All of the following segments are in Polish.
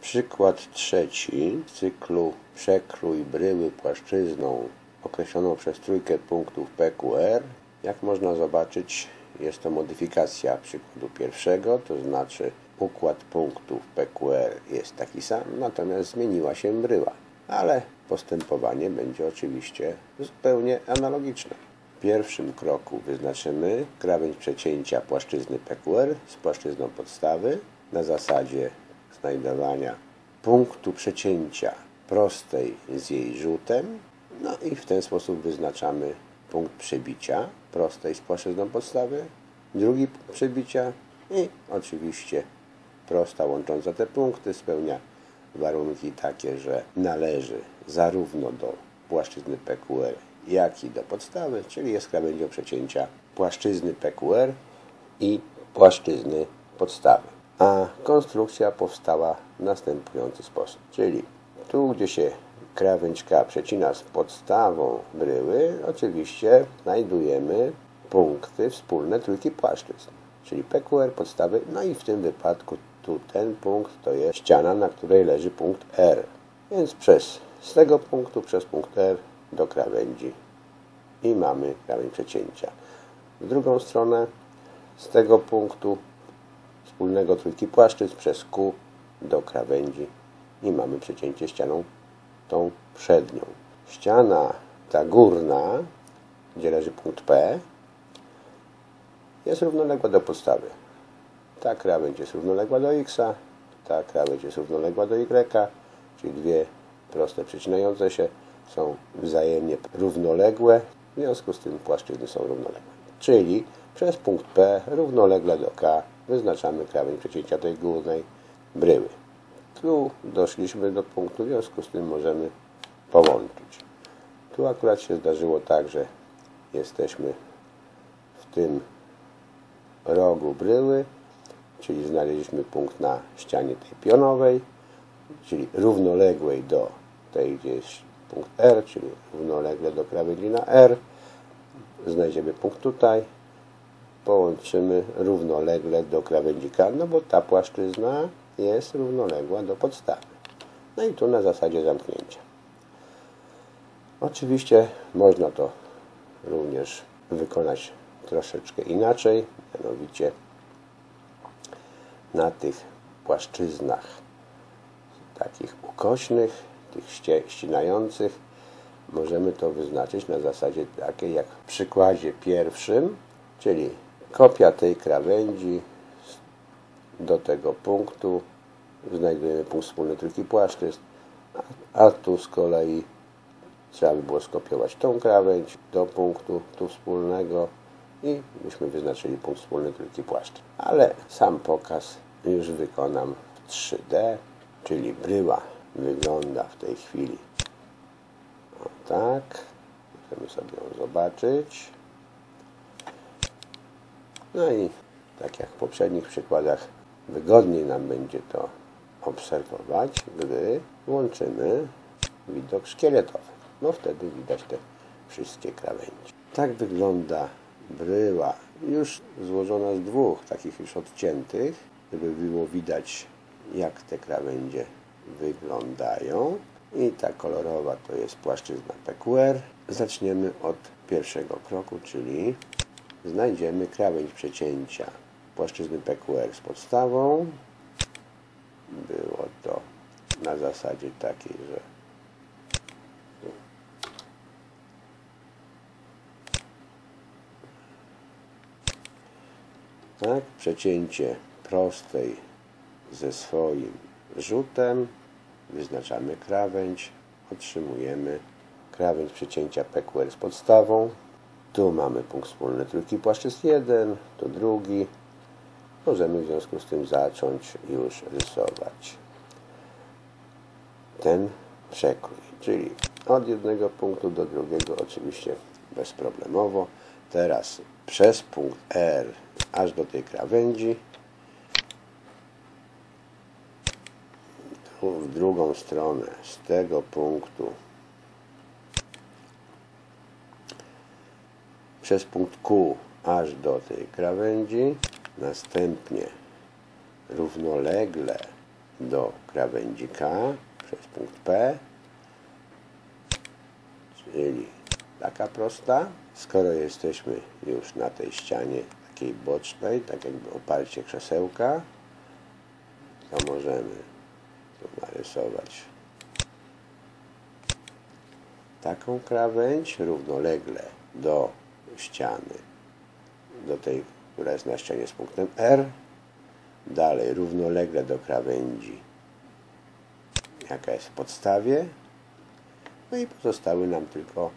Przykład trzeci z cyklu przekrój bryły płaszczyzną określoną przez trójkę punktów PQR. Jak można zobaczyć, jest to modyfikacja przykładu pierwszego, to znaczy układ punktów PQR jest taki sam, natomiast zmieniła się bryła. Ale postępowanie będzie oczywiście zupełnie analogiczne. W pierwszym kroku wyznaczymy krawędź przecięcia płaszczyzny PQR z płaszczyzną podstawy na zasadzie znajdowania punktu przecięcia prostej z jej rzutem. No i w ten sposób wyznaczamy punkt przebicia prostej z płaszczyzną podstawy, drugi punkt przebicia i oczywiście prosta łącząca te punkty spełnia warunki takie, że należy zarówno do płaszczyzny PQR, jak i do podstawy, czyli jest krawędzią przecięcia płaszczyzny PQR i płaszczyzny podstawy. A konstrukcja powstała w następujący sposób, czyli tu, gdzie się krawędź K przecina z podstawą bryły, oczywiście znajdujemy punkty wspólne trójki płaszczyzn, czyli PQR, podstawy, no i w tym wypadku tu ten punkt to jest ściana, na której leży punkt R. Więc z tego punktu przez punkt R do krawędzi i mamy krawędź przecięcia. W drugą stronę z tego punktu wspólnego trójki płaszczyzn przez Q do krawędzi i mamy przecięcie ścianą tą przednią. Ściana ta górna, gdzie leży punkt P, jest równoległa do podstawy. Ta krawędź jest równoległa do X, ta krawędź jest równoległa do Y, czyli dwie proste przecinające się są wzajemnie równoległe, w związku z tym płaszczyzny są równoległe. Czyli przez punkt P równolegle do K wyznaczamy krawędź przecięcia tej górnej bryły. Tu doszliśmy do punktu, w związku z tym możemy połączyć. Tu akurat się zdarzyło tak, że jesteśmy w tym rogu bryły, czyli znaleźliśmy punkt na ścianie tej pionowej, czyli równoległej do tej, gdzie jest punkt R, czyli równolegle do krawędzi na R. Znajdziemy punkt tutaj, połączymy równolegle do krawędzi K, no bo ta płaszczyzna jest równoległa do podstawy. No i tu na zasadzie zamknięcia. Oczywiście można to również wykonać troszeczkę inaczej, mianowicie na tych płaszczyznach takich ukośnych, tych ścinających, możemy to wyznaczyć na zasadzie takiej jak w przykładzie pierwszym, czyli kopia tej krawędzi do tego punktu, znajdujemy punkt wspólny trójki płaszczyzn, a tu z kolei trzeba by było skopiować tą krawędź do punktu tu wspólnego i byśmy wyznaczyli punkt wspólny trójki płaszczyzn. Ale sam pokaz już wykonam w 3D, czyli bryła wygląda w tej chwili o tak. Możemy sobie ją zobaczyć. No i tak jak w poprzednich przykładach wygodniej nam będzie to obserwować, gdy włączymy widok szkieletowy. No wtedy widać te wszystkie krawędzie. Tak wygląda bryła już złożona z dwóch takich już odciętych, żeby było widać, jak te krawędzie wyglądają. I ta kolorowa to jest płaszczyzna PQR. Zaczniemy od pierwszego kroku, czyli znajdziemy krawędź przecięcia płaszczyzny PQR z podstawą. Było to na zasadzie takiej, że tak, przecięcie prostej ze swoim rzutem, wyznaczamy krawędź, otrzymujemy krawędź przecięcia PQR z podstawą. Tu mamy punkt wspólny trójki płaszczyzn 1, tu drugi. Możemy w związku z tym zacząć już rysować ten przekrój, czyli od jednego punktu do drugiego oczywiście bezproblemowo. Teraz przez punkt R aż do tej krawędzi. Tu w drugą stronę z tego punktu przez punkt Q aż do tej krawędzi. Następnie równolegle do krawędzi K przez punkt P, czyli taka prosta. Skoro jesteśmy już na tej ścianie takiej bocznej, tak jakby oparcie krzesełka, to możemy tu narysować taką krawędź równolegle do ściany, do tej, która jest na ścianie z punktem R, dalej równolegle do krawędzi, jaka jest w podstawie, no i pozostały nam tylko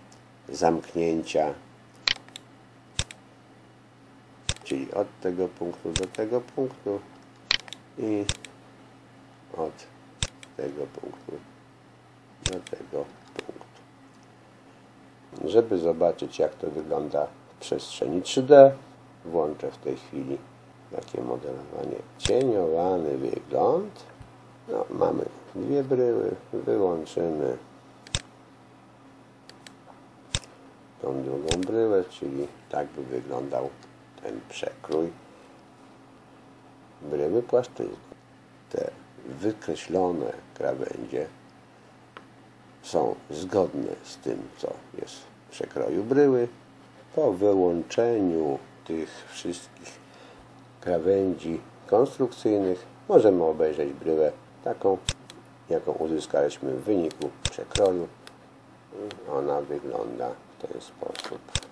zamknięcia, czyli od tego punktu do tego punktu i od tego punktu do tego punktu. Żeby zobaczyć, jak to wygląda w przestrzeni 3D, włączę w tej chwili takie modelowanie, cieniowany wygląd. No, mamy dwie bryły, wyłączymy tą drugą bryłę, czyli tak by wyglądał ten przekrój bryły płaszczyzny. Te wykreślone krawędzie są zgodne z tym, co jest w przekroju bryły. Po wyłączeniu tych wszystkich krawędzi konstrukcyjnych możemy obejrzeć bryłę taką, jaką uzyskaliśmy w wyniku przekroju. Ona wygląda w ten sposób.